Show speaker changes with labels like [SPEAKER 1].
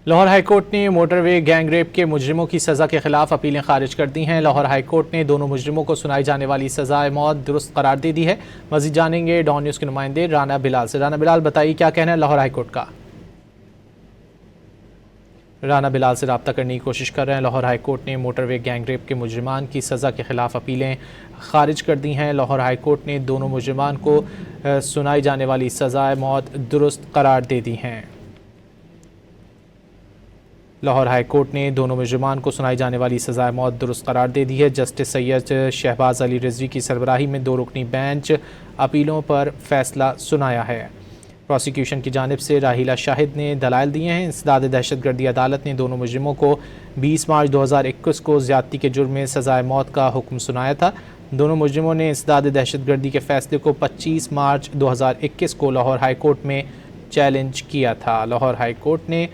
[SPEAKER 1] Lahore high court ने motorway gangrape के मुजरिमों की सज़ा के खिलाफ अपीलें खारिज कर दी हैं। लाहौर हाईकोर्ट ने दोनों मुजरिमों को सुनाई जाने वाली सज़ाए मौत दुरुस्त करार दे दी है। मज़ीद जानेंगे डॉन न्यूज़ के नुमाइंदे राना बिलाल से। राना बिलाल, बताइए क्या कहना है लाहौर हाईकोर्ट का। राना बिलाल से रब्ता करने की कोशिश कर रहे हैं। लाहौर हाईकोर्ट ने मोटरवे गैंगरेप के मुजरिमान की सज़ा के खिलाफ अपीलें खारिज कर दी हैं। लाहौर हाईकोर्ट ने दोनों मुजरिमान को सुनाई जाने वाली सज़ाए मौत दुरुस्त करार दे दी हैं। लाहौर हाईकोर्ट ने दोनों मुजरिमान को सुनाई जाने वाली सज़ाए मौत दुरुस्त करार दे दी है। जस्टिस सैयद शहबाज अली रिजवी की सरबराही में 2 रुकनी बेंच अपीलों पर फैसला सुनाया है। प्रोसिक्यूशन की जानिब से राहिला शाहिद ने दलाइल दिए हैं। इंसदाद दहशतगर्दी अदालत ने दोनों मुजरिमों को 20 मार्च 2021 को ज़्यादती के जुर्म में सज़ाए मौत का हुक्म सुनाया था। दोनों मुजरिमों ने इंसदाद दहशतगर्दी के फैसले को 25 मार्च 2021 को लाहौर हाईकोर्ट में चैलेंज किया था। लाहौर हाईकोर्ट ने